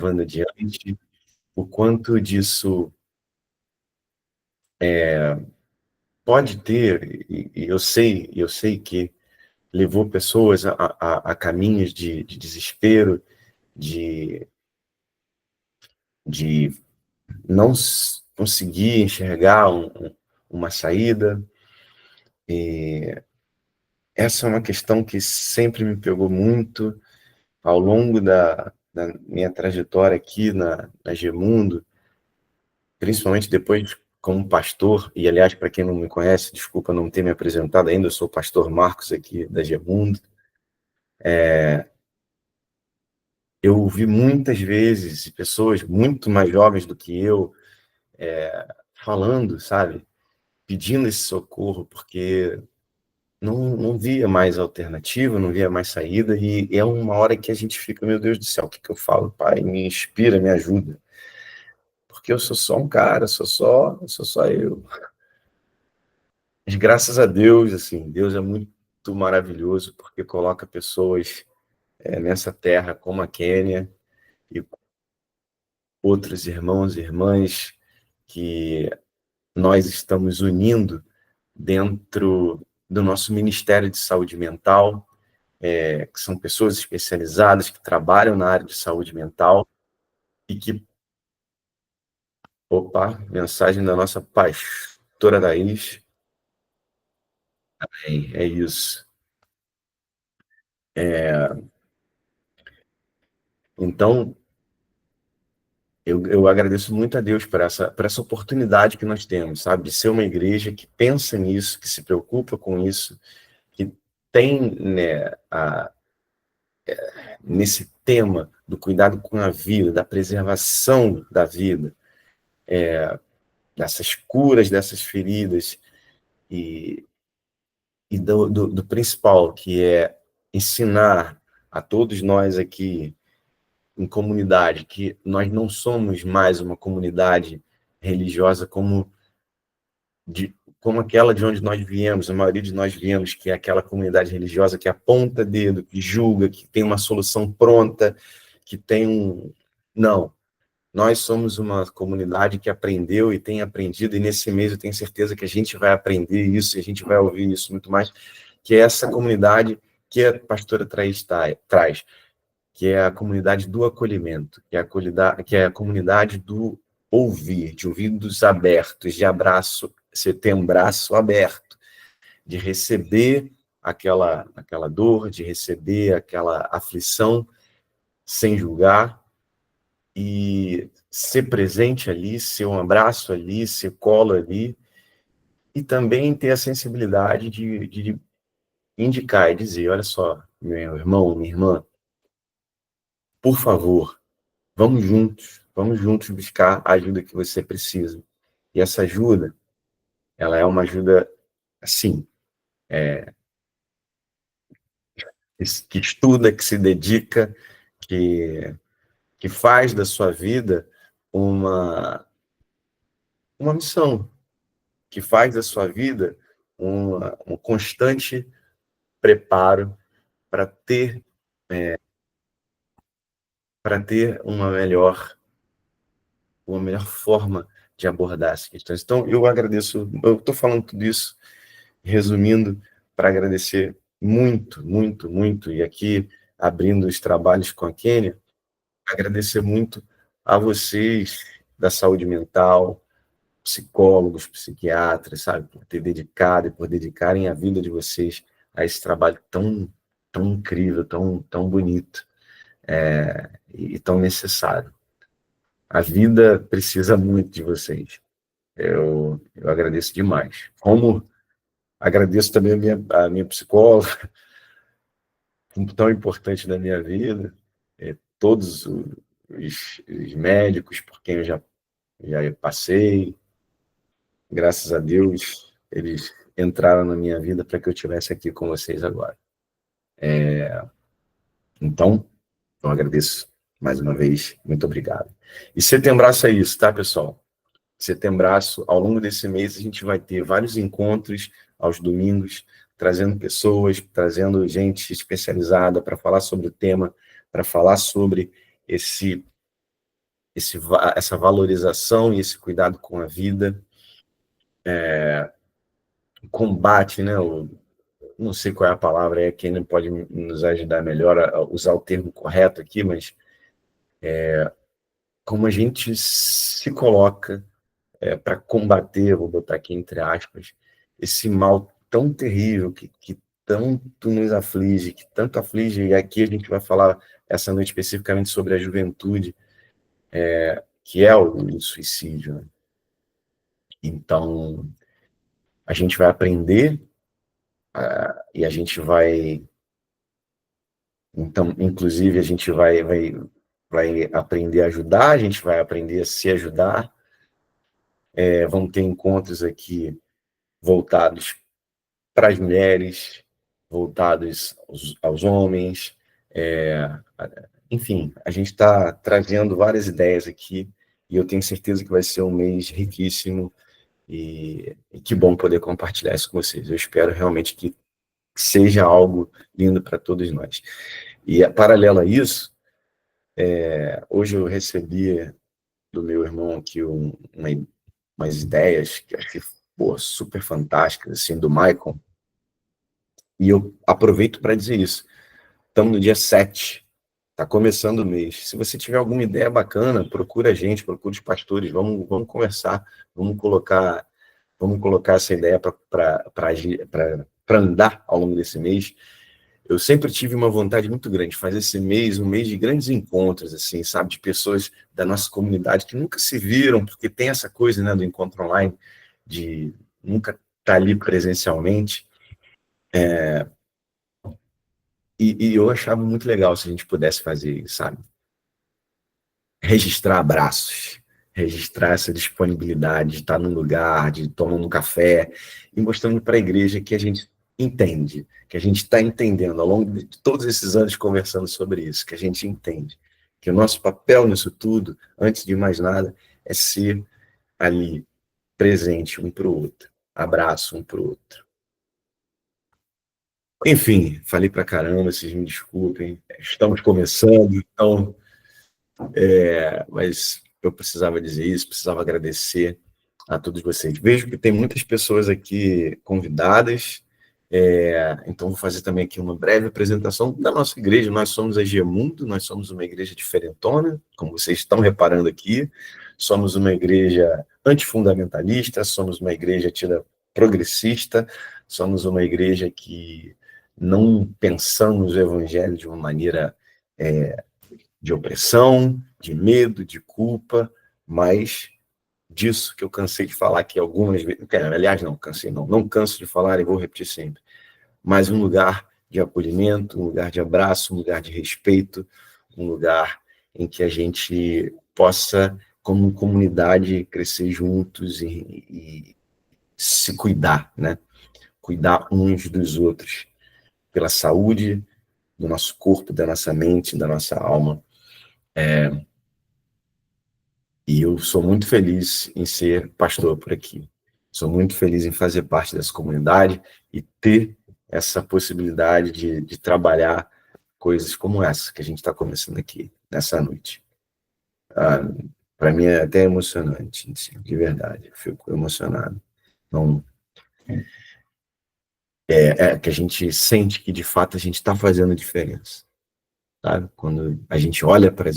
levando adiante, o quanto disso pode ter, e eu sei que levou pessoas a caminhos de desespero, de, de não conseguir enxergar uma saída. E essa é uma questão que sempre me pegou muito ao longo da minha trajetória aqui na Gemundo, principalmente depois como pastor, e aliás, para quem não me conhece, desculpa não ter me apresentado ainda, eu sou o pastor Marcos aqui da Gemundo. Eu ouvi muitas vezes pessoas muito mais jovens do que eu falando, sabe, pedindo esse socorro, porque não via mais alternativa, não via mais saída, e é uma hora que a gente fica, meu Deus do céu, o que que eu falo? Pai, me inspira, me ajuda, porque eu sou só um cara, sou só eu. Mas graças a Deus, assim, Deus é muito maravilhoso, porque coloca pessoas nessa terra como a Quênia e outros irmãos e irmãs que nós estamos unindo dentro do nosso Ministério de Saúde Mental, que são pessoas especializadas que trabalham na área de saúde mental e que, opa, mensagem da nossa pastora Thaís, é isso. Então, eu agradeço muito a Deus por essa oportunidade que nós temos, sabe, de ser uma igreja que pensa nisso, que se preocupa com isso, que tem, né, nesse tema do cuidado com a vida, da preservação da vida, dessas curas, dessas feridas, e, e do principal, que é ensinar a todos nós aqui em comunidade, que nós não somos mais uma comunidade religiosa como aquela de onde nós viemos, a maioria de nós viemos, que é aquela comunidade religiosa que aponta dedo, que julga, que tem uma solução pronta, que tem um... Não, nós somos uma comunidade que aprendeu e tem aprendido, e nesse mês eu tenho certeza que a gente vai aprender isso, e a gente vai ouvir isso muito mais, que é essa comunidade que a pastora traz, que é a comunidade do acolhimento, que é a comunidade do ouvir, de ouvidos abertos, de abraço, você ter um braço aberto, de receber aquela dor, de receber aquela aflição sem julgar e ser presente ali, ser um abraço ali, ser colo ali, e também ter a sensibilidade de indicar e dizer, olha só, meu irmão, minha irmã, por favor, vamos juntos buscar a ajuda que você precisa. E essa ajuda, ela é uma ajuda, assim, que estuda, que se dedica, que, que faz da sua vida uma missão, que faz da sua vida um constante preparo para ter uma melhor forma de abordar as questões. Então, eu agradeço, eu estou falando tudo isso, resumindo, para agradecer muito, muito, muito, e aqui abrindo os trabalhos com a Kênia, agradecer muito a vocês da saúde mental, psicólogos, psiquiatras, sabe, por ter dedicado e por dedicarem a vida de vocês a esse trabalho tão incrível, tão bonito, e tão necessário. A vida precisa muito de vocês. Eu agradeço demais. Como agradeço também a minha psicóloga, tão importante na minha vida, todos os médicos por quem eu já passei, graças a Deus, eles entraram na minha vida para que eu estivesse aqui com vocês agora. Então, eu agradeço mais uma vez, muito obrigado. E setembraço é isso, tá, pessoal? Setembraço, ao longo desse mês, a gente vai ter vários encontros aos domingos, trazendo pessoas, trazendo gente especializada para falar sobre o tema, para falar sobre esse essa valorização e esse cuidado com a vida, combate, né? Não sei qual é a palavra, quem não pode nos ajudar melhor a usar o termo correto aqui, mas como a gente se coloca para combater, vou botar aqui entre aspas, esse mal tão terrível que tanto nos aflige, que tanto aflige, e aqui a gente vai falar essa noite especificamente sobre a juventude, que é o suicídio, né? Então, a gente vai aprender e a gente vai, então, inclusive, a gente vai aprender a ajudar, a gente vai aprender a se ajudar, vamos ter encontros aqui voltados para as mulheres, voltados aos homens, enfim, a gente está trazendo várias ideias aqui e eu tenho certeza que vai ser um mês riquíssimo e que bom poder compartilhar isso com vocês. Eu espero realmente que seja algo lindo para todos nós. E paralelo a isso, hoje eu recebi do meu irmão aqui umas ideias que acho que super fantásticas, assim, do Michael, e eu aproveito para dizer isso. Estamos no dia 7, está começando o mês. Se você tiver alguma ideia bacana, procura a gente, procura os pastores, vamos conversar, vamos colocar essa ideia para andar ao longo desse mês. Eu sempre tive uma vontade muito grande de fazer esse mês um mês de grandes encontros, assim, sabe, de pessoas da nossa comunidade que nunca se viram, porque tem essa coisa, né, do encontro online, de nunca estar ali presencialmente. E eu achava muito legal se a gente pudesse fazer isso, sabe? Registrar abraços, registrar essa disponibilidade de estar num lugar, de tomando um café e mostrando para a igreja que a gente entende, que a gente está entendendo ao longo de todos esses anos conversando sobre isso, que a gente entende que o nosso papel nisso tudo, antes de mais nada, é ser ali presente um para o outro, abraço um para o outro. Enfim, falei para caramba, vocês me desculpem, estamos começando, então mas eu precisava dizer isso, precisava agradecer a todos vocês. Vejo que tem muitas pessoas aqui convidadas, então vou fazer também aqui uma breve apresentação da nossa igreja. Nós somos a Gemundo, nós somos uma igreja diferentona, como vocês estão reparando aqui, somos uma igreja antifundamentalista, somos uma igreja tida progressista, somos uma igreja que não pensamos o evangelho de uma maneira de opressão, de medo, de culpa, mas disso que eu cansei de falar aqui algumas vezes, aliás, não, cansei não canso de falar e vou repetir sempre, mas um lugar de acolhimento, um lugar de abraço, um lugar de respeito, um lugar em que a gente possa, como comunidade, crescer juntos e se cuidar, né? Cuidar uns dos outros, pela saúde do nosso corpo, da nossa mente, da nossa alma. E eu sou muito feliz em ser pastor por aqui. Sou muito feliz em fazer parte dessa comunidade e ter essa possibilidade de trabalhar coisas como essa que a gente está começando aqui, nessa noite. Para mim é até emocionante, assim, de verdade. Eu fico emocionado. Não, que a gente sente que, de fato, a gente está fazendo diferença. Sabe? Quando a gente olha para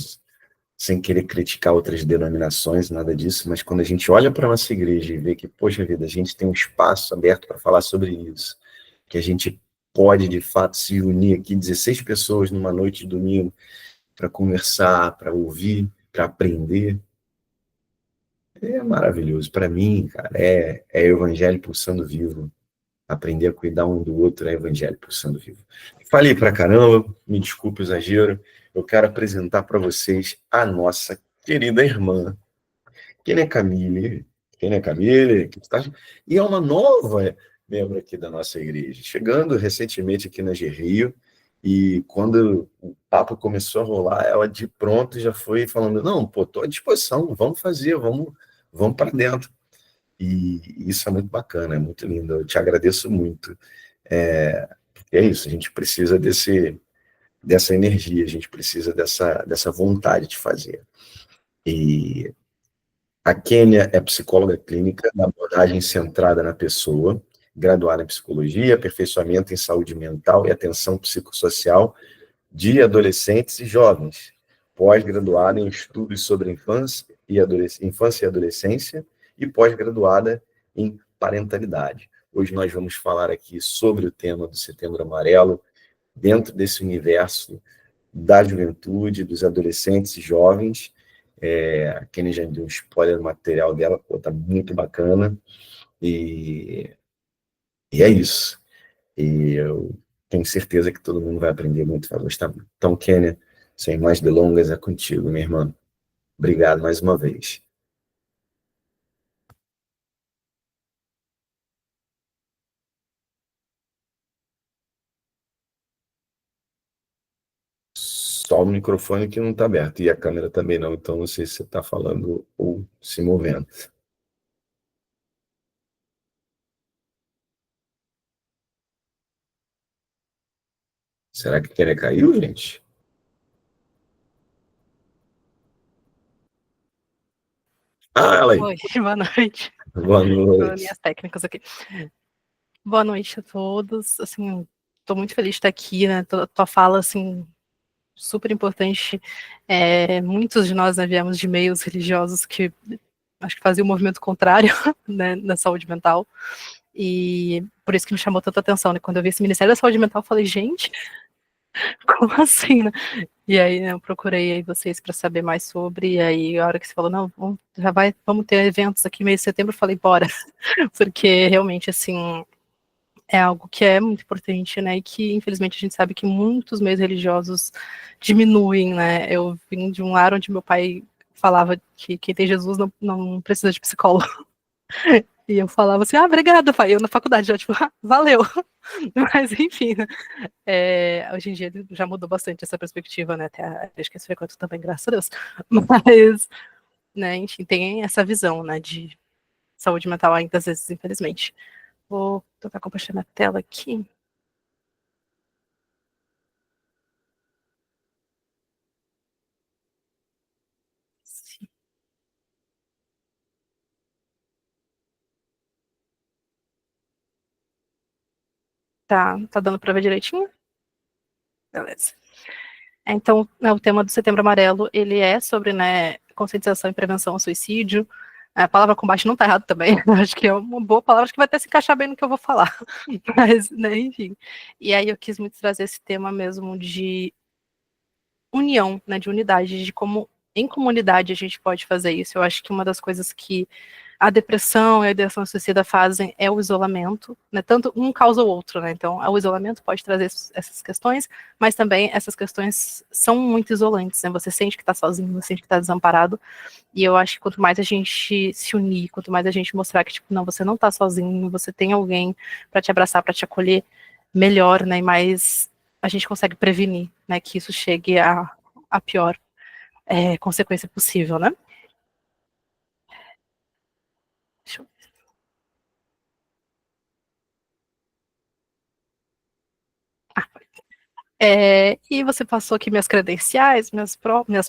sem querer criticar outras denominações, nada disso, mas quando a gente olha para a nossa igreja e vê que, poxa vida, a gente tem um espaço aberto para falar sobre isso, que a gente pode, de fato, se unir aqui, 16 pessoas numa noite de domingo, para conversar, para ouvir, para aprender, é maravilhoso. Para mim, cara, é evangelho pulsando vivo. Aprender a cuidar um do outro é evangelho pulsando vivo. Falei pra caramba, me desculpe o exagero. Eu quero apresentar para vocês a nossa querida irmã, quem é Camille. Quem é Camille? E é uma nova membro aqui da nossa igreja, chegando recentemente aqui na Rio, e quando o papo começou a rolar, ela de pronto já foi falando, não, pô, tô à disposição, vamos fazer, vamos para dentro. E isso é muito bacana, é muito lindo. Eu te agradeço muito. É isso, a gente precisa dessa energia, a gente precisa dessa vontade de fazer. E a Kênia é psicóloga clínica, na abordagem centrada na pessoa, graduada em psicologia, aperfeiçoamento em saúde mental e atenção psicossocial de adolescentes e jovens, pós-graduada em estudos sobre infância e adolescência e pós-graduada em parentalidade. Hoje nós vamos falar aqui sobre o tema do Setembro Amarelo, dentro desse universo da juventude, dos adolescentes e jovens. A Kenny já deu um spoiler no material dela, tá muito bacana. E é isso. E eu tenho certeza que todo mundo vai aprender muito, vai gostar muito. Então, Kenny, sem mais delongas, é contigo, minha irmã. Obrigado mais uma vez. Só o microfone que não está aberto e a câmera também não, então não sei se você está falando ou se movendo. Será que Kenny caiu, gente? Ah, ela aí. Oi, boa noite. Boa Probleminhas noite. técnicas aqui. Boa noite a todos. Assim, estou muito feliz de estar aqui, né? Tua fala, assim, super importante. Muitos de nós, né, viemos de meios religiosos que acho que faziam o movimento contrário, né, na saúde mental. E por isso que me chamou tanta atenção, né? Quando eu vi esse Ministério da Saúde Mental, eu falei, gente, como assim, né? E aí, né, eu procurei aí vocês para saber mais sobre, e aí a hora que você falou, não, vamos ter eventos aqui mês de setembro, eu falei, bora, porque realmente, assim, é algo que é muito importante, né, e que infelizmente a gente sabe que muitos meios religiosos diminuem, né, eu vim de um lar onde meu pai falava que quem tem Jesus não precisa de psicólogo, e eu falava assim, obrigada, pai, eu na faculdade já, tipo, valeu, mas enfim, né? Hoje em dia ele já mudou bastante essa perspectiva, né? Até a igreja que se frequenta também, graças a Deus. Mas, né, enfim, tem essa visão, né, de saúde mental ainda às vezes, infelizmente. Vou tocar compartilhar minha tela aqui. Tá dando para ver direitinho? Beleza. Então, né, o tema do Setembro Amarelo, ele é sobre, né, conscientização e prevenção ao suicídio. A palavra combate não tá errado também, acho que é uma boa palavra, acho que vai até se encaixar bem no que eu vou falar. Mas, né, enfim. E aí eu quis muito trazer esse tema mesmo de união, né, de unidade, de como em comunidade a gente pode fazer isso. Eu acho que uma das coisas que a depressão e a ideação suicida fazem é o isolamento, né? Tanto um causa o outro, né? Então, o isolamento pode trazer essas questões, mas também essas questões são muito isolantes, né? Você sente que está sozinho, você sente que está desamparado, e eu acho que quanto mais a gente se unir, quanto mais a gente mostrar que, tipo, não, você não está sozinho, você tem alguém para te abraçar, para te acolher, melhor, né? E mais a gente consegue prevenir, né? Que isso chegue a pior consequência possível, né? Deixa eu... E você passou aqui minhas credenciais, minhas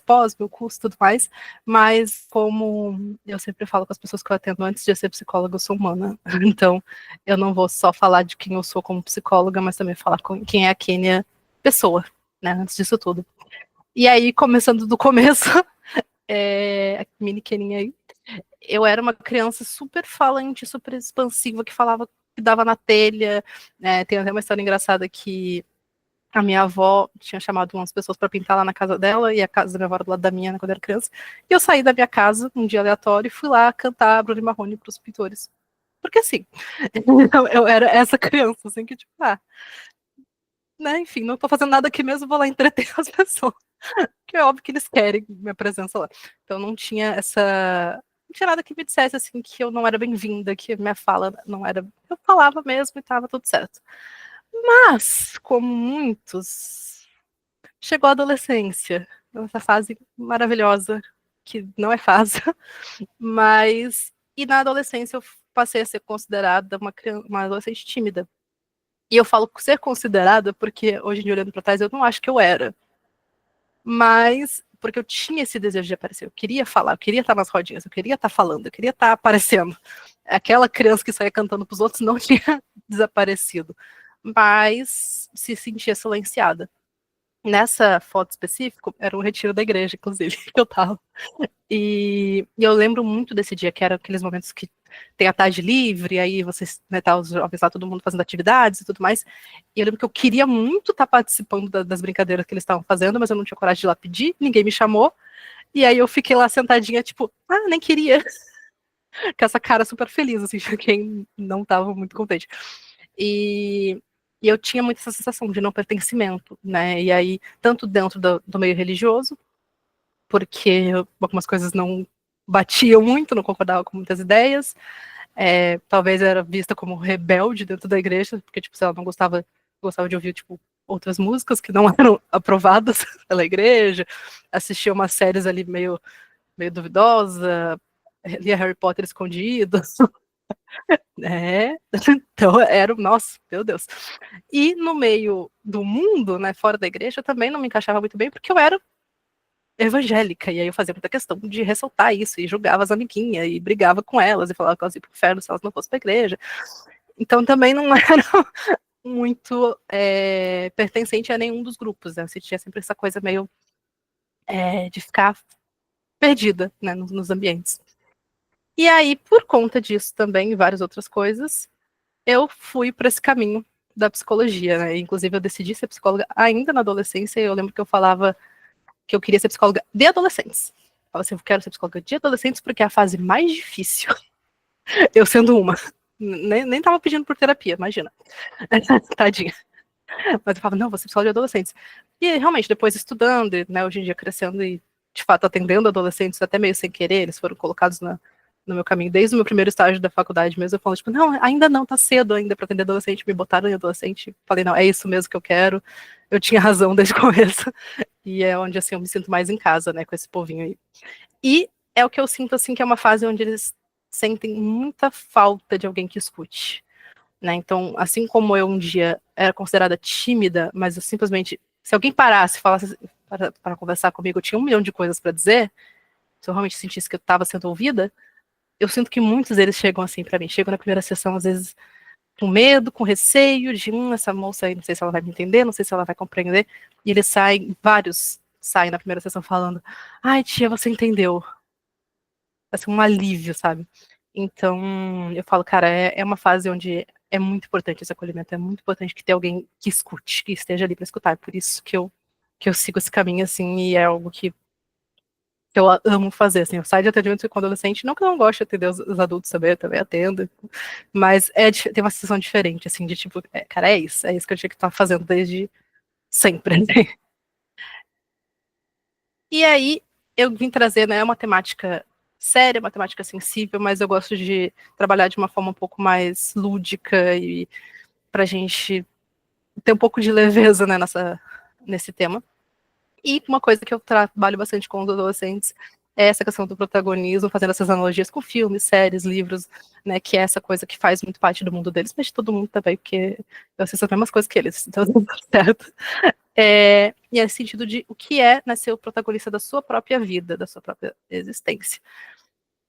pós, meu curso e tudo mais, mas como eu sempre falo com as pessoas que eu atendo, antes de eu ser psicóloga, eu sou humana. Então, eu não vou só falar de quem eu sou como psicóloga, mas também falar com quem é a Kênia pessoa, né, antes disso tudo. E aí, começando do começo, a mini Keninha aí, eu era uma criança super falante, super expansiva, que falava, que dava na telha. Tem até uma história engraçada que a minha avó tinha chamado umas pessoas para pintar lá na casa dela, e a casa da minha avó era do lado da minha, né, quando eu era criança. E eu saí da minha casa um dia aleatório e fui lá cantar Bruno e Marrone para os pintores. Porque assim, eu era essa criança, assim, que tipo, né, enfim, não tô fazendo nada aqui mesmo, vou lá entreter as pessoas. Que é óbvio que eles querem minha presença lá. Então não tinha essa. Não tinha nada que me dissesse assim que eu não era bem-vinda, que minha fala não era. Eu falava mesmo e tava tudo certo. Mas, como muitos, chegou a adolescência, essa fase maravilhosa, que não é fácil, mas. E na adolescência eu passei a ser considerada uma adolescente tímida. E eu falo ser considerada porque, hoje em dia, olhando para trás, eu não acho que eu era. Mas porque eu tinha esse desejo de aparecer, eu queria falar, eu queria estar nas rodinhas, eu queria estar falando, eu queria estar aparecendo. Aquela criança que saía cantando para os outros não tinha desaparecido, mas se sentia silenciada. Nessa foto específica, era um retiro da igreja, inclusive, que eu tava. E eu lembro muito desse dia, que era aqueles momentos que tem a tarde livre, aí vocês, né, tá, os jovens lá, todo mundo fazendo atividades e tudo mais. E eu lembro que eu queria muito estar participando das brincadeiras que eles estavam fazendo, mas eu não tinha coragem de ir lá pedir, ninguém me chamou. E aí eu fiquei lá sentadinha, tipo, nem queria. Com essa cara super feliz, assim, de quem não estava muito contente. E eu tinha muito essa sensação de não pertencimento, né? E aí, tanto dentro do meio religioso, porque algumas coisas não batiam muito, não concordava com muitas ideias, talvez era vista como rebelde dentro da igreja, porque, tipo, se ela não gostava de ouvir, tipo, outras músicas que não eram aprovadas pela igreja, assistia umas séries ali meio duvidosa, lia Harry Potter escondido, então era, nossa, meu Deus. E no meio do mundo, né, fora da igreja, eu também não me encaixava muito bem, porque eu era evangélica, e aí eu fazia muita questão de ressaltar isso, e julgava as amiguinhas, e brigava com elas, e falava que elas iam pro inferno se elas não fossem pra igreja. Então também não era muito pertencente a nenhum dos grupos, né, eu sentia sempre essa coisa meio de ficar perdida, né, nos ambientes. E aí, por conta disso também, e várias outras coisas, eu fui para esse caminho da psicologia, né? Inclusive, eu decidi ser psicóloga ainda na adolescência, e eu lembro que eu falava que eu queria ser psicóloga de adolescentes. Eu falava assim, eu quero ser psicóloga de adolescentes porque é a fase mais difícil. Eu sendo uma. Nem tava pedindo por terapia, imagina. Tadinha. Mas eu falava, não, vou ser psicóloga de adolescentes. E realmente, depois estudando, né, hoje em dia crescendo e, de fato, atendendo adolescentes até meio sem querer, eles foram colocados no meu caminho, desde o meu primeiro estágio da faculdade mesmo, eu falo, tipo, não, ainda não, tá cedo ainda para atender adolescente, me botaram em adolescente, falei, não, é isso mesmo que eu quero, eu tinha razão desde o começo, e é onde, assim, eu me sinto mais em casa, né, com esse povinho aí. E é o que eu sinto, assim, que é uma fase onde eles sentem muita falta de alguém que escute, né, então, assim como eu um dia era considerada tímida, mas eu simplesmente, se alguém parasse e falasse para conversar comigo, eu tinha 1 milhão de coisas para dizer, se eu realmente sentisse que eu estava sendo ouvida, eu sinto que muitos deles chegam assim para mim, chegam na primeira sessão, às vezes, com medo, com receio de, essa moça aí, não sei se ela vai me entender, não sei se ela vai compreender, e eles saem, vários saem na primeira sessão falando, ai tia, você entendeu, assim, um alívio, sabe? Então, eu falo, cara, é uma fase onde é muito importante esse acolhimento, é muito importante que tenha alguém que escute, que esteja ali para escutar, é por isso que eu sigo esse caminho, assim, e é algo que eu amo fazer, assim, eu saio de atendimento com adolescente, não que eu não goste de atender os adultos também, eu também atendo, mas tem uma sensação diferente, assim, de tipo, cara, é isso que eu tinha que estar fazendo desde sempre. Né? E aí, eu vim trazer, né, uma temática séria, uma temática sensível, mas eu gosto de trabalhar de uma forma um pouco mais lúdica e pra gente ter um pouco de leveza, né, nesse tema. E uma coisa que eu trabalho bastante com os adolescentes é essa questão do protagonismo, fazendo essas analogias com filmes, séries, livros, né, que é essa coisa que faz muito parte do mundo deles, mas de todo mundo também, porque eu assisto as mesmas coisas que eles, então tudo certo. E é esse sentido de o que é, né, ser o protagonista da sua própria vida, da sua própria existência.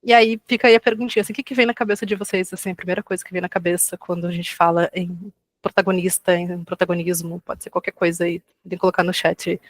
E aí fica aí a perguntinha, assim, o que vem na cabeça de vocês, assim, a primeira coisa que vem na cabeça quando a gente fala em protagonista, em protagonismo, pode ser qualquer coisa aí, podem colocar no chat aí.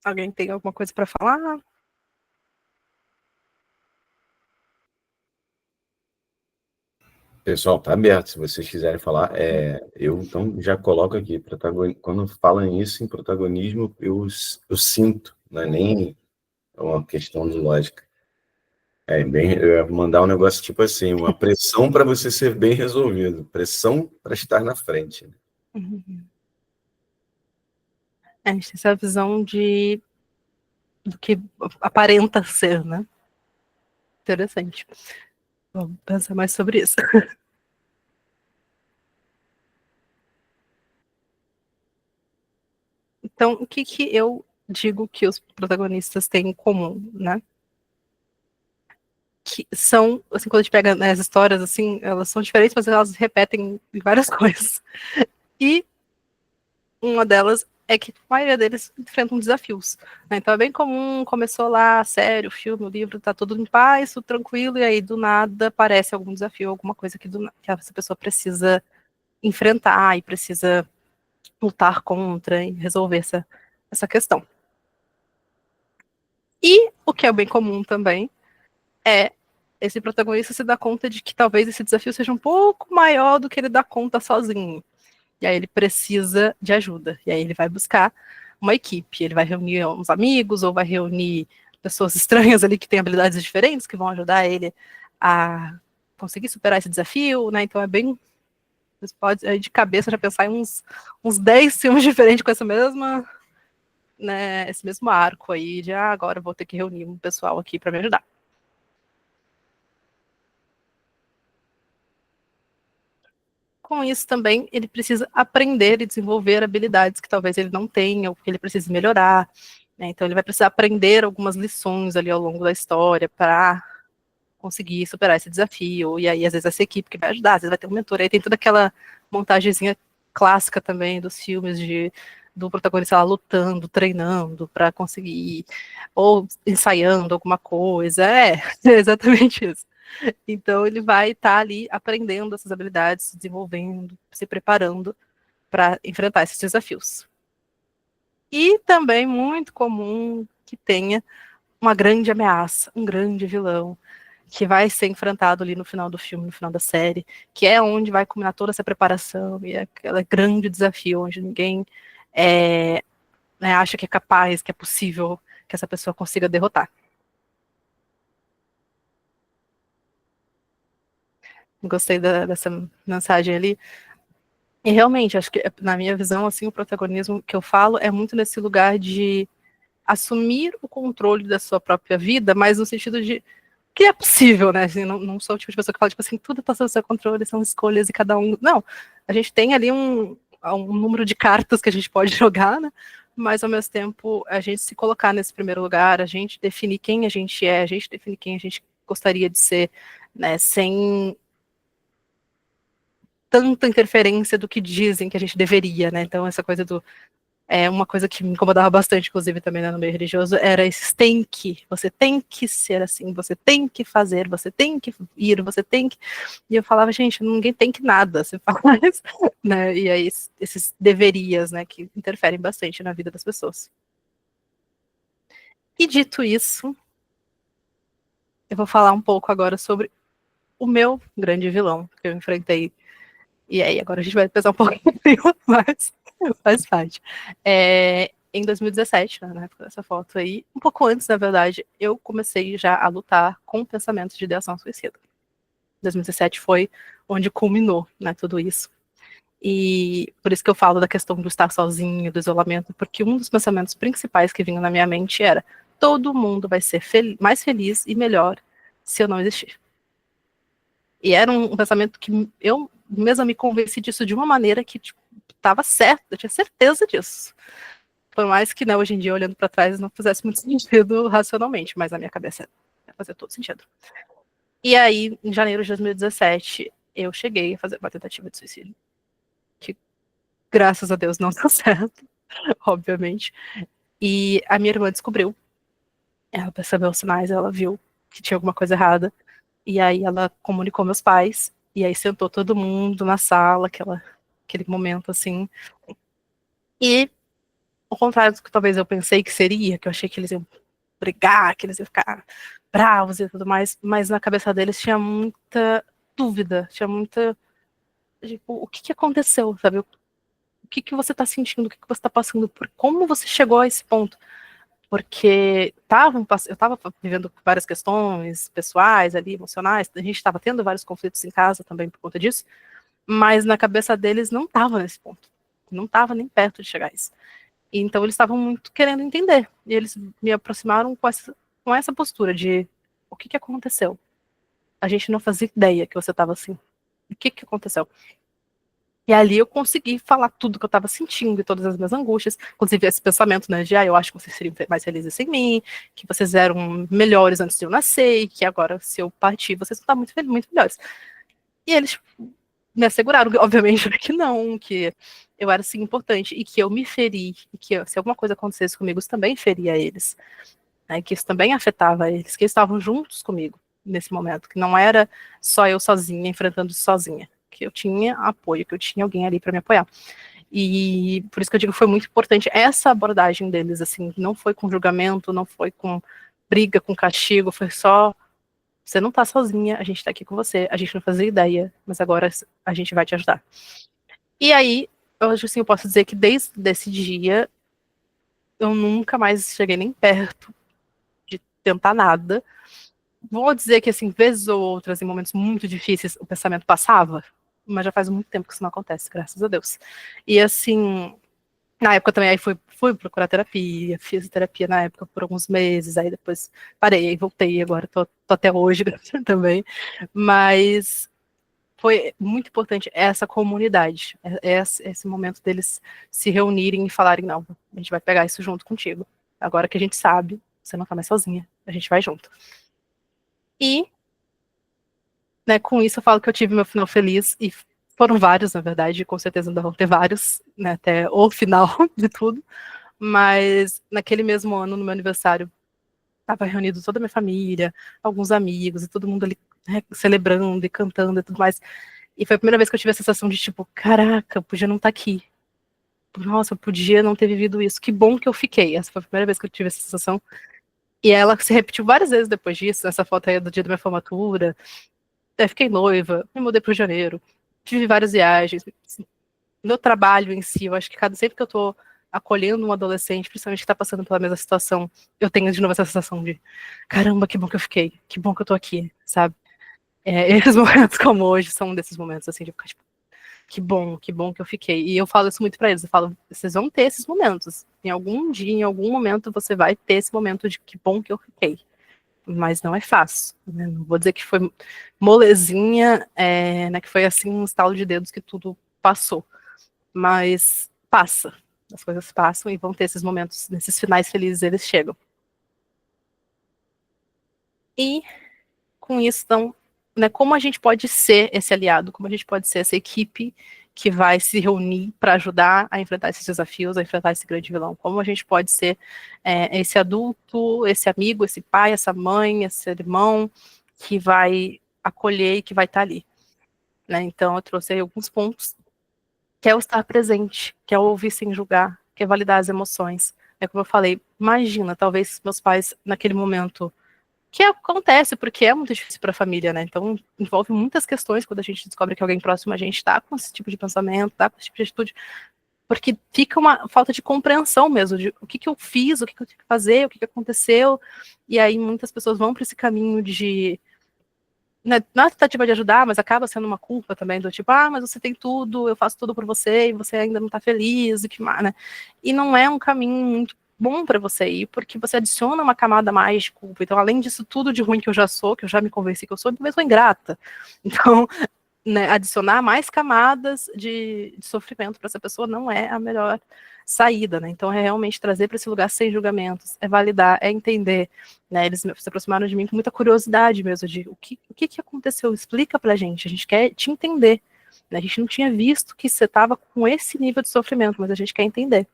Alguém tem alguma coisa para falar? Pessoal, tá aberto, se vocês quiserem falar. Eu então já coloco aqui, quando falam isso em protagonismo, eu sinto, não é nem uma questão de lógica. Eu ia mandar um negócio tipo assim, uma pressão para você ser bem resolvido, pressão para estar na frente. Uhum. A gente tem essa visão do que aparenta ser, né? Interessante. Vamos pensar mais sobre isso. Então, o que eu digo que os protagonistas têm em comum, né? Que são, assim, quando a gente pega, né, as histórias, assim, elas são diferentes, mas elas repetem em várias coisas. E uma delas é que a maioria deles enfrentam desafios, né? Então é bem comum, começou lá a série, o filme, o livro, tá tudo em paz, tudo tranquilo, e aí do nada aparece algum desafio, alguma coisa que essa pessoa precisa enfrentar e precisa lutar contra e resolver essa questão. E o que é bem comum também é esse protagonista se dar conta de que talvez esse desafio seja um pouco maior do que ele dá conta sozinho. E aí ele precisa de ajuda. E aí ele vai buscar uma equipe. Ele vai reunir uns amigos ou vai reunir pessoas estranhas ali que têm habilidades diferentes que vão ajudar ele a conseguir superar esse desafio, né? Então é bem. Você pode de cabeça já pensar em uns 10 filmes diferentes com essa mesma, né, esse mesmo arco aí de agora eu vou ter que reunir um pessoal aqui para me ajudar. Com isso também ele precisa aprender e desenvolver habilidades que talvez ele não tenha ou que ele precise melhorar, né? Então ele vai precisar aprender algumas lições ali ao longo da história para conseguir superar esse desafio. E aí às vezes essa equipe que vai ajudar, às vezes vai ter um mentor, aí tem toda aquela montagenzinha clássica também dos filmes do protagonista lá lutando, treinando para conseguir, ou ensaiando alguma coisa. É exatamente isso. Então ele vai estar ali aprendendo essas habilidades, se desenvolvendo, se preparando para enfrentar esses desafios. E também muito comum que tenha uma grande ameaça, um grande vilão, que vai ser enfrentado ali no final do filme, no final da série, que é onde vai culminar toda essa preparação e aquele grande desafio onde ninguém né, acha que é capaz, que é possível que essa pessoa consiga derrotar. Gostei dessa mensagem ali. E realmente, acho que na minha visão, assim, o protagonismo que eu falo é muito nesse lugar de assumir o controle da sua própria vida, mas no sentido de que é possível, né? Assim, não sou o tipo de pessoa que fala, tipo assim, tudo está sob seu controle, são escolhas e cada um. Não, a gente tem ali um número de cartas que a gente pode jogar, né? Mas ao mesmo tempo, a gente se colocar nesse primeiro lugar, a gente definir quem a gente é, a gente definir quem a gente gostaria de ser, né? Sem tanta interferência do que dizem que a gente deveria, né? Então, essa coisa do. É uma coisa que me incomodava bastante, inclusive, também, né, no meio religioso, era esse tem que, você tem que ser assim, você tem que fazer, você tem que ir, você tem que. E eu falava, gente, ninguém tem que nada, você faz, né? E aí, esses deverias, né, que interferem bastante na vida das pessoas. E dito isso, eu vou falar um pouco agora sobre o meu grande vilão que eu enfrentei. E aí, agora a gente vai pesar um pouquinho, mas faz parte. Em 2017, né, na época dessa foto aí, um pouco antes, na verdade, eu comecei já a lutar com pensamentos de ideação suicida. 2017 foi onde culminou, né, tudo isso. E por isso que eu falo da questão do estar sozinho, do isolamento, porque um dos pensamentos principais que vinha na minha mente era: todo mundo vai ser mais feliz e melhor se eu não existir. E era um pensamento que eu mesma me convenci disso de uma maneira que estava certa, eu tinha certeza disso. Por mais que, né, hoje em dia, olhando para trás, não fizesse muito sentido racionalmente, mas na minha cabeça ia fazer todo sentido. E aí, em janeiro de 2017, eu cheguei a fazer uma tentativa de suicídio, que graças a Deus não deu certo, obviamente. E a minha irmã descobriu, ela percebeu os sinais, ela viu que tinha alguma coisa errada, e aí ela comunicou meus pais, e aí sentou todo mundo na sala, aquele momento assim. E, ao contrário do que talvez eu pensei que seria, que eu achei que eles iam brigar, que eles iam ficar bravos e tudo mais, mas na cabeça deles tinha muita dúvida, tinha muita, tipo, o que aconteceu, sabe? O que você tá sentindo, o que você tá passando, por como você chegou a esse ponto. porque eu estava vivendo várias questões pessoais ali, emocionais, a gente estava tendo vários conflitos em casa também por conta disso, mas na cabeça deles não estava nesse ponto, não estava nem perto de chegar a isso. E, então eles estavam muito querendo entender, e eles me aproximaram com essa postura de o que aconteceu? A gente não fazia ideia que você estava assim. O que aconteceu? E ali eu consegui falar tudo que eu estava sentindo e todas as minhas angústias, inclusive esse pensamento, né, de eu acho que vocês seriam mais felizes sem mim, que vocês eram melhores antes de eu nascer, e que agora, se eu partir, vocês vão estar muito melhores. E eles me asseguraram, obviamente, que não, que eu era, sim, importante, e que eu me feri, e que se alguma coisa acontecesse comigo, isso também feria eles, né, que isso também afetava eles, que eles estavam juntos comigo nesse momento, que não era só eu sozinha, enfrentando isso sozinha, que eu tinha apoio, que eu tinha alguém ali para me apoiar. E por isso que eu digo que foi muito importante essa abordagem deles, assim, não foi com julgamento, não foi com briga, com castigo, foi só, você não tá sozinha, a gente tá aqui com você, a gente não fazia ideia, mas agora a gente vai te ajudar. E aí, hoje, assim, eu posso dizer que desde esse dia, eu nunca mais cheguei nem perto de tentar nada. Vou dizer que, assim, vezes ou outras, em momentos muito difíceis, o pensamento passava, mas já faz muito tempo que isso não acontece, graças a Deus. E, assim, na época também, aí fui procurar terapia, fiz terapia na época por alguns meses, aí depois parei, voltei, agora tô até hoje também. Mas foi muito importante essa comunidade, esse momento deles se reunirem e falarem, não, a gente vai pegar isso junto contigo. Agora que a gente sabe, você não tá mais sozinha, a gente vai junto. E, né, com isso eu falo que eu tive meu final feliz, e foram vários, na verdade, com certeza ainda vão ter vários, né, até o final de tudo, mas naquele mesmo ano, no meu aniversário, estava reunido toda a minha família, alguns amigos, e todo mundo ali, né, celebrando e cantando e tudo mais, e foi a primeira vez que eu tive a sensação de, tipo, caraca, eu podia não estar aqui, nossa, eu podia não ter vivido isso, que bom que eu fiquei, essa foi a primeira vez que eu tive essa sensação, e ela se repetiu várias vezes depois disso, essa foto aí é do dia da minha formatura. Fiquei noiva, me mudei para o Rio de Janeiro, tive várias viagens. Meu trabalho em si, eu acho que sempre que eu tô acolhendo um adolescente, principalmente que tá passando pela mesma situação, eu tenho de novo essa sensação de caramba, que bom que eu fiquei, que bom que eu tô aqui, sabe? Esses momentos como hoje são um desses momentos, assim, de ficar tipo, que bom que eu fiquei. E eu falo isso muito pra eles, eu falo, vocês vão ter esses momentos. Em algum dia, em algum momento, você vai ter esse momento de que bom que eu fiquei. Mas não é fácil, né? Não vou dizer que foi molezinha, né, que foi assim um estalo de dedos que tudo passou, mas passa, as coisas passam e vão ter esses momentos, nesses finais felizes eles chegam. E com isso, então, né, como a gente pode ser esse aliado, como a gente pode ser essa equipe que vai se reunir para ajudar a enfrentar esses desafios, a enfrentar esse grande vilão, como a gente pode ser esse adulto, esse amigo, esse pai, essa mãe, esse irmão que vai acolher e que vai estar ali, né? Então eu trouxe aí alguns pontos, que é o estar presente, que é o ouvir sem julgar, que é validar as emoções. É como eu falei, imagina, talvez meus pais naquele momento, que acontece porque é muito difícil para a família, né? Então envolve muitas questões quando a gente descobre que alguém próximo a gente está com esse tipo de pensamento, está com esse tipo de atitude, porque fica uma falta de compreensão mesmo de o que eu fiz, o que eu tinha que fazer, o que aconteceu, e aí muitas pessoas vão para esse caminho de não é tentativa de ajudar, mas acaba sendo uma culpa também, do tipo, mas você tem tudo, eu faço tudo por você, e você ainda não tá feliz, e que mais, né? E não é um caminho muito bom para você ir, porque você adiciona uma camada mais de culpa. Então, além disso tudo de ruim que eu já sou, que eu já me convenci que eu sou, eu sou ingrata. Então, né, adicionar mais camadas de sofrimento para essa pessoa não é a melhor saída, né? Então é realmente trazer para esse lugar sem julgamentos, é validar, é entender, né? Eles se aproximaram de mim com muita curiosidade mesmo, de o que aconteceu, explica pra gente, a gente quer te entender, né? A gente não tinha visto que você estava com esse nível de sofrimento, mas a gente quer entender.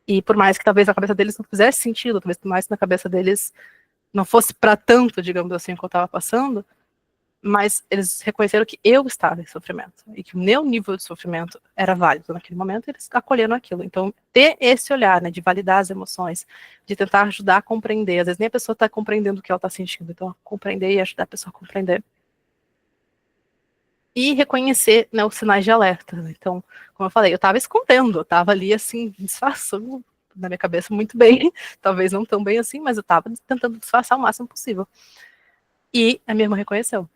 E por mais que talvez na cabeça deles não fizesse sentido, talvez por mais que na cabeça deles não fosse para tanto, digamos assim, o que eu estava passando, mas eles reconheceram que eu estava em sofrimento e que o meu nível de sofrimento era válido naquele momento, e eles acolheram aquilo. Então, ter esse olhar, né, de validar as emoções, de tentar ajudar a compreender. Às vezes nem a pessoa está compreendendo o que ela está sentindo, então compreender e ajudar a pessoa a compreender. E reconhecer, né, os sinais de alerta. Então, como eu falei, eu estava escondendo, eu estava ali assim, disfarçando na minha cabeça muito bem, talvez não tão bem assim, mas eu estava tentando disfarçar o máximo possível. E a minha irmã reconheceu.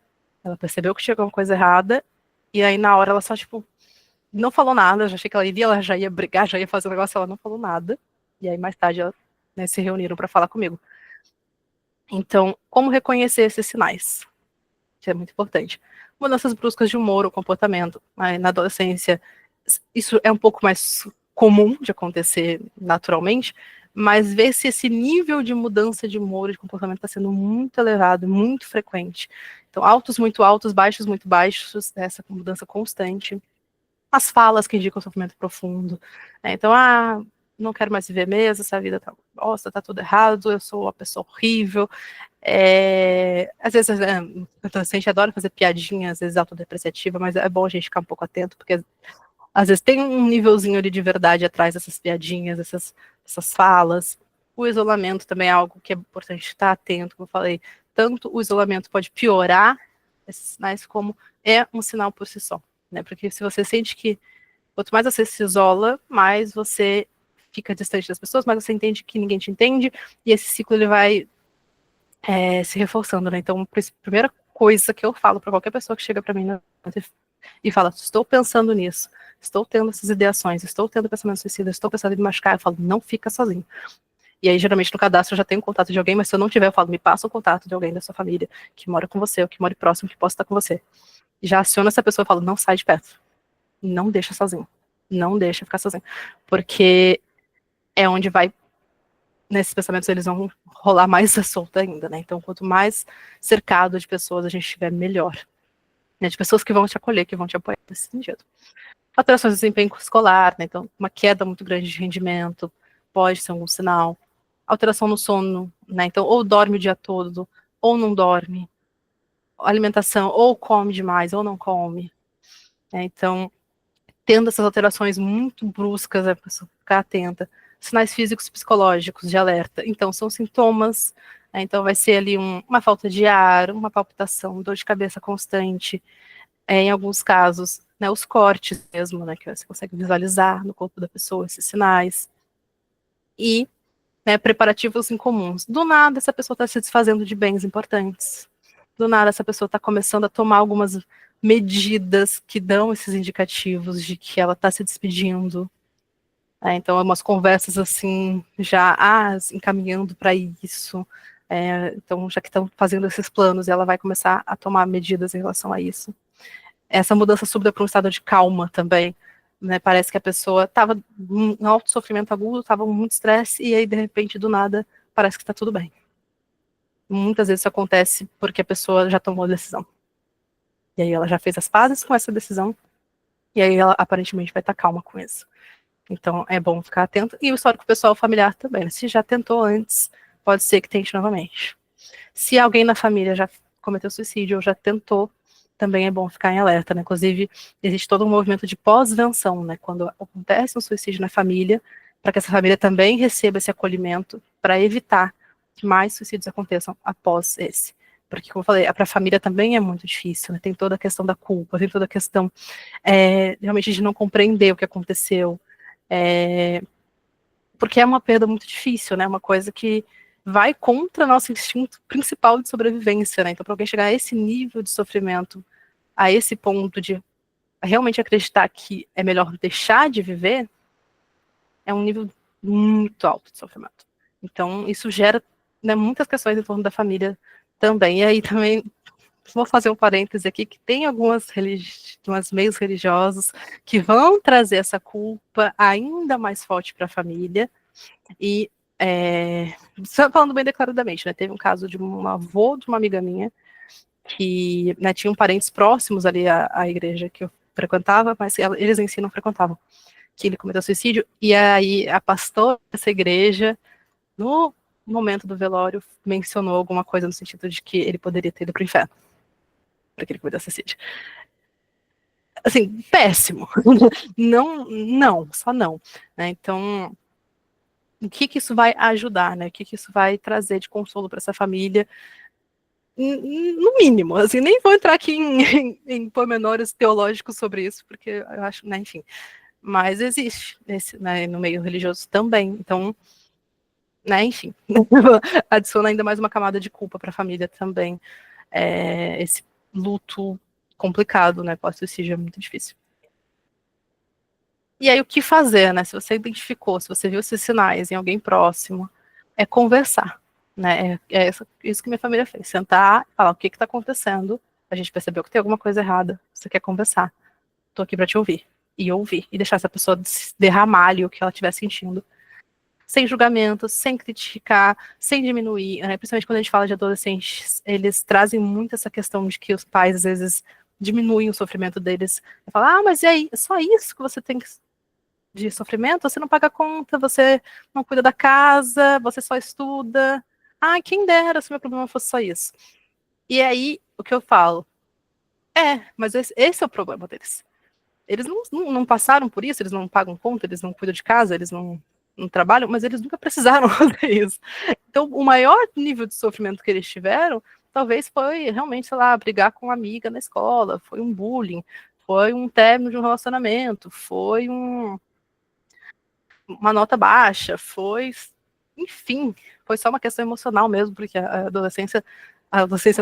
Ela percebeu que tinha alguma coisa errada, e aí na hora ela só, tipo, não falou nada, eu já achei que ela já ia brigar, já ia fazer um negócio, ela não falou nada. E aí mais tarde elas, né, se reuniram para falar comigo. Então, como reconhecer esses sinais? Isso é muito importante. Mudanças bruscas de humor ou comportamento. Na adolescência, isso é um pouco mais comum de acontecer naturalmente, mas ver se esse nível de mudança de humor e de comportamento está sendo muito elevado, muito frequente. Então, altos muito altos, baixos muito baixos, essa mudança constante. As falas que indicam sofrimento profundo. Então, não quero mais viver mesmo, essa vida tá bosta, tá tudo errado, eu sou uma pessoa horrível. Às vezes, o adolescente adora fazer piadinha, às vezes autodepreciativa, mas é bom a gente ficar um pouco atento, porque às vezes tem um nívelzinho ali de verdade atrás dessas piadinhas, essas falas. O isolamento também é algo que é importante estar atento, como eu falei. Tanto o isolamento pode piorar esses sinais, como é um sinal por si só. Né? Porque se você sente que quanto mais você se isola, mais você fica distante das pessoas, mais você entende que ninguém te entende, e esse ciclo ele vai se reforçando, né? Então, a primeira coisa que eu falo para qualquer pessoa que chega para mim e fala, estou pensando nisso, estou tendo essas ideações, estou tendo pensamento suicida, estou pensando em me machucar, eu falo, não fica sozinho. E aí, geralmente, no cadastro eu já tenho contato de alguém, mas se eu não tiver, eu falo, me passa o contato de alguém da sua família, que mora com você, ou que mora próximo, que possa estar com você. E já aciona essa pessoa e falo, não sai de perto. Não deixa sozinho. Não deixa ficar sozinho. Porque é onde vai, nesses pensamentos, eles vão rolar mais a solta ainda, né? Então, quanto mais cercado de pessoas a gente tiver, melhor. Né? De pessoas que vão te acolher, que vão te apoiar nesse sentido. Alterações do desempenho escolar, né? Então, uma queda muito grande de rendimento, pode ser algum sinal. Alteração no sono, né? Então, ou dorme o dia todo, ou não dorme. Alimentação, ou come demais, ou não come. Né? Então, tendo essas alterações muito bruscas, a pessoa ficar atenta. Sinais físicos e psicológicos de alerta. Então, são sintomas. Né? Então, vai ser ali uma falta de ar, uma palpitação, dor de cabeça constante. Em alguns casos, né, os cortes mesmo, né, que você consegue visualizar no corpo da pessoa, esses sinais. E né, preparativos incomuns. Do nada, essa pessoa está se desfazendo de bens importantes. Do nada, essa pessoa está começando a tomar algumas medidas que dão esses indicativos de que ela está se despedindo. Então, umas conversas assim, já encaminhando para isso. Então, já que estão fazendo esses planos, ela vai começar a tomar medidas em relação a isso. Essa mudança súbita para um estado de calma também. Né, parece que a pessoa estava em alto sofrimento agudo, estava com muito estresse, e aí, de repente, do nada, parece que está tudo bem. Muitas vezes isso acontece porque a pessoa já tomou a decisão. E aí ela já fez as pazes com essa decisão, e aí ela aparentemente vai estar calma com isso. Então é bom ficar atento. E o histórico pessoal familiar também. Né? Se já tentou antes, pode ser que tente novamente. Se alguém na família já cometeu suicídio ou já tentou, também é bom ficar em alerta, né? Inclusive, existe todo um movimento de pós-venção, né? Quando acontece um suicídio na família, para que essa família também receba esse acolhimento, para evitar que mais suicídios aconteçam após esse. Porque, como eu falei, para a família também é muito difícil, né? Tem toda a questão da culpa, tem toda a questão realmente de não compreender o que aconteceu, porque é uma perda muito difícil, né? Uma coisa que vai contra nosso instinto principal de sobrevivência, né? Então, para alguém chegar a esse nível de sofrimento, a esse ponto de realmente acreditar que é melhor deixar de viver, é um nível muito alto de sofrimento. Então, isso gera, né, muitas questões em torno da família também. E aí também vou fazer um parêntese aqui, que tem algumas meios religiosos que vão trazer essa culpa ainda mais forte para a família. E só falando bem declaradamente, né, teve um caso de um avô de uma amiga minha que, né, tinham parentes próximos ali à igreja que eu frequentava, mas eles em si não frequentavam, que ele cometeu suicídio, e aí a pastora dessa igreja, no momento do velório, mencionou alguma coisa no sentido de que ele poderia ter ido para o inferno, porque ele cometeu suicídio. Assim, péssimo. Não, só não. Né? Então, o que isso vai ajudar, né? O que isso vai trazer de consolo para essa família? No mínimo, assim, nem vou entrar aqui em pormenores teológicos sobre isso, porque eu acho, né, enfim. mas existe né, no meio religioso também. Então, né, enfim, adiciona ainda mais uma camada de culpa para a família também. Esse luto complicado, né, pós-suicídio é muito difícil. E aí, o que fazer, né? Se você identificou, se você viu esses sinais em alguém próximo, é conversar, né? Isso que minha família fez. Sentar, falar o que está acontecendo. A gente percebeu que tem alguma coisa errada. Você quer conversar? Tô aqui para te ouvir. E ouvir. E deixar essa pessoa derramar ali o que ela estiver sentindo. Sem julgamento, sem criticar, sem diminuir. Né? Principalmente quando a gente fala de adolescentes, eles trazem muito essa questão de que os pais, às vezes, diminuem o sofrimento deles. Falam, mas e aí? É só isso que você tem de sofrimento? Você não paga conta, você não cuida da casa, você só estuda. Quem dera se meu problema fosse só isso. E aí, o que eu falo? Mas esse é o problema deles. Eles não passaram por isso, eles não pagam conta, eles não cuidam de casa, eles não trabalham, mas eles nunca precisaram fazer isso. Então, o maior nível de sofrimento que eles tiveram, talvez foi realmente, sei lá, brigar com uma amiga na escola, foi um bullying, foi um término de um relacionamento, foi uma nota baixa, enfim, foi só uma questão emocional mesmo, porque a adolescência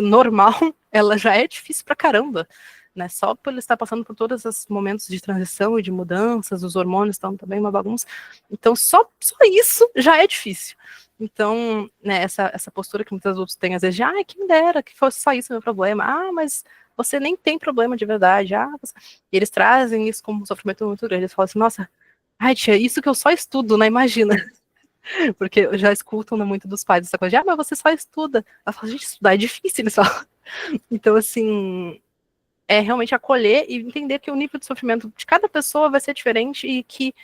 normal, ela já é difícil pra caramba, né? Só por ele estar passando por todos esses momentos de transição e de mudanças, os hormônios estão também uma bagunça. Então, só isso já é difícil. Então, né, essa postura que muitos adultos têm, às vezes, de, quem dera que fosse só isso o meu problema. Mas você nem tem problema de verdade. E eles trazem isso como um sofrimento muito grande. Eles falam assim, nossa, tia, isso que eu só estudo, né? Imagina. Porque eu já escutam muito dos pais essa coisa de, mas você só estuda. Ela fala, gente, estudar é difícil, eles falam. Então, assim, é realmente acolher e entender que o nível de sofrimento de cada pessoa vai ser diferente e que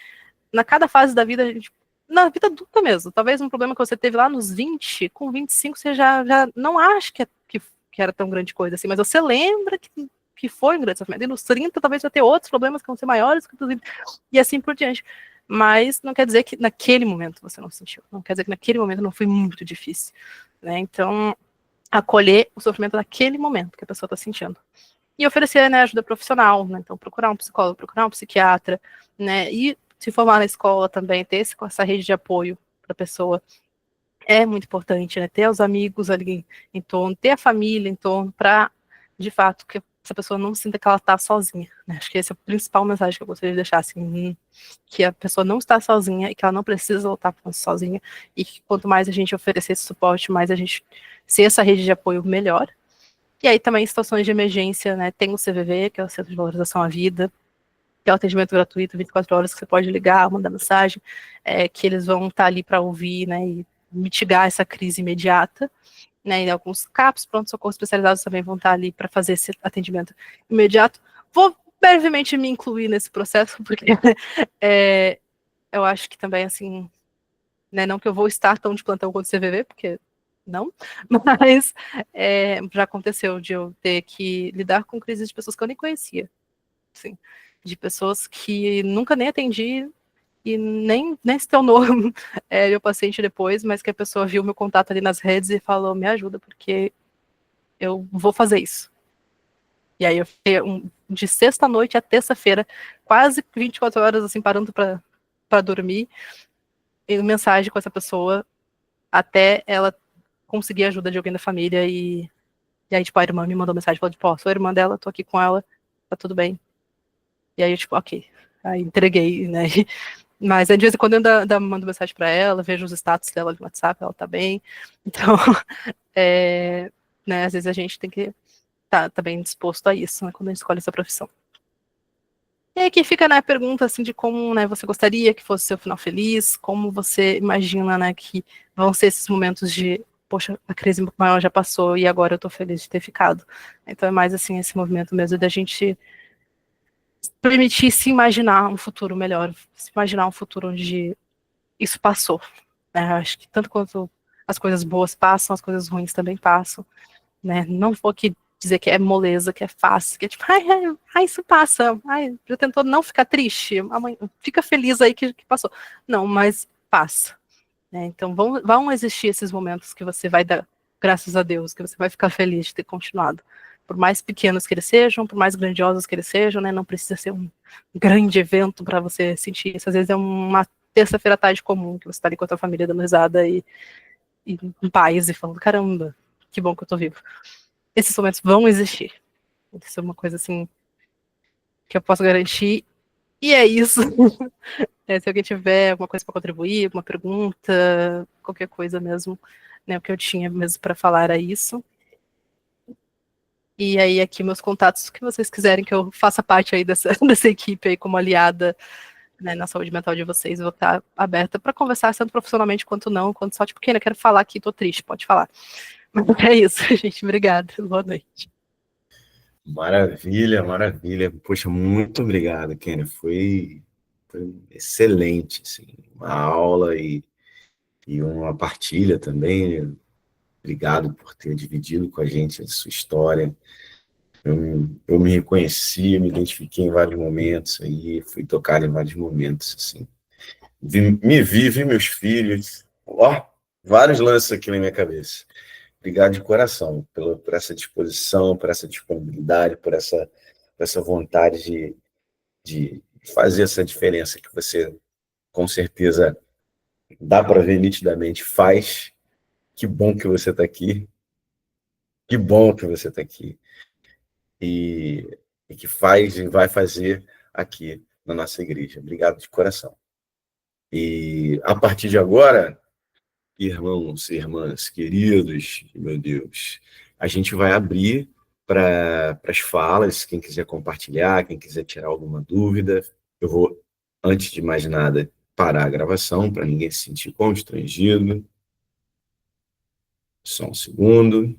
na cada fase da vida, na vida adulta mesmo, talvez um problema que você teve lá nos 20, com 25 você já não acha que era tão grande coisa assim, mas você lembra que foi um grande sofrimento. E nos 30 talvez vai ter outros problemas que vão ser maiores que os 20, e assim por diante. Mas não quer dizer que naquele momento você não sentiu, não quer dizer que naquele momento não foi muito difícil, né? Então, acolher o sofrimento naquele momento que a pessoa está sentindo. E oferecer, né, ajuda profissional, né? Então procurar um psicólogo, procurar um psiquiatra, né, e se formar na escola também, ter essa rede de apoio para a pessoa é muito importante, né, ter os amigos ali em torno, ter a família em torno, para, de fato, que essa pessoa não sinta que ela está sozinha, né? Acho que essa é a principal mensagem que eu gostaria de deixar, assim, que a pessoa não está sozinha e que ela não precisa lutar sozinha, e que quanto mais a gente oferecer esse suporte, mais a gente ser essa rede de apoio, melhor. E aí também em situações de emergência, né, tem o CVV, que é o Centro de Valorização à Vida, que é o atendimento gratuito, 24 horas, que você pode ligar, mandar mensagem, que eles vão estar ali para ouvir, né, e mitigar essa crise imediata, né, e alguns CAPs, pronto-socorro especializados também vão estar ali para fazer esse atendimento imediato. Vou brevemente me incluir nesse processo, porque eu acho que também, assim, né, não que eu vou estar tão de plantão quanto o CVV, porque não, mas já aconteceu de eu ter que lidar com crises de pessoas que eu nem conhecia, assim, de pessoas que nunca nem atendi e nem se tornou meu paciente depois, mas que a pessoa viu meu contato ali nas redes e falou, me ajuda, porque eu vou fazer isso. E aí eu fiquei de sexta-noite a terça-feira, quase 24 horas, assim, parando para dormir, e mensagem com essa pessoa, até ela conseguir ajuda de alguém da família, e aí, tipo, a irmã me mandou mensagem, falou, tipo, sou a irmã dela, tô aqui com ela, tá tudo bem. E aí, tipo, ok. Aí entreguei, né? Mas de vez em quando eu ainda mando mensagem pra ela, vejo os status dela no WhatsApp, ela tá bem. Então, né, às vezes a gente tem que tá bem disposto a isso, né, quando a gente escolhe essa profissão. E aí que fica, né, a pergunta, assim, de como, né, você gostaria que fosse seu final feliz, como você imagina, né, que vão ser esses momentos de, poxa, a crise maior já passou e agora eu tô feliz de ter ficado. Então é mais, assim, esse movimento mesmo da gente permitir se imaginar um futuro melhor, se imaginar um futuro onde isso passou. Né? Acho que tanto quanto as coisas boas passam, as coisas ruins também passam. Né? Não vou aqui dizer que é moleza, que é fácil, que é tipo, isso passa, já tentou não ficar triste, amanhã, fica feliz aí que passou. Não, mas passa. Né? Então vão existir esses momentos que você vai dar graças a Deus, que você vai ficar feliz de ter continuado. por mais pequenos que eles sejam, por mais grandiosos que eles sejam, né? Não precisa ser um grande evento para você sentir isso. Às vezes é uma terça-feira à tarde comum, que você está ali com a tua família dando risada e em paz e falando, caramba, que bom que eu tô vivo. Esses momentos vão existir. Isso é uma coisa assim que eu posso garantir. E é isso. Se alguém tiver alguma coisa para contribuir, alguma pergunta, qualquer coisa mesmo, né? O que eu tinha mesmo para falar era isso. E aí aqui meus contatos, que vocês quiserem que eu faça parte aí dessa equipe aí como aliada, né, na saúde mental de vocês, eu vou estar aberta para conversar, tanto profissionalmente quanto não, quanto só, tipo, quem quero falar aqui, tô triste, pode falar. Mas é isso, gente, obrigada, boa noite. Maravilha, maravilha. Poxa, muito obrigado, Kênia. Foi excelente, assim, uma aula e uma partilha também. Obrigado por ter dividido com a gente a sua história. Eu me reconheci, me identifiquei em vários momentos aí, fui tocado em vários momentos, assim. Vi meus filhos, ó, vários lances aqui na minha cabeça. Obrigado de coração por essa disposição, por essa disponibilidade, por essa vontade de fazer essa diferença que você, com certeza, dá para ver nitidamente, faz. Que bom que você está aqui. Que bom que você está aqui. E que faz e vai fazer aqui na nossa igreja. Obrigado de coração. E a partir de agora, irmãos e irmãs queridos, meu Deus, a gente vai abrir para as falas, quem quiser compartilhar, quem quiser tirar alguma dúvida. Eu vou, antes de mais nada, parar a gravação para ninguém se sentir constrangido. Só um segundo.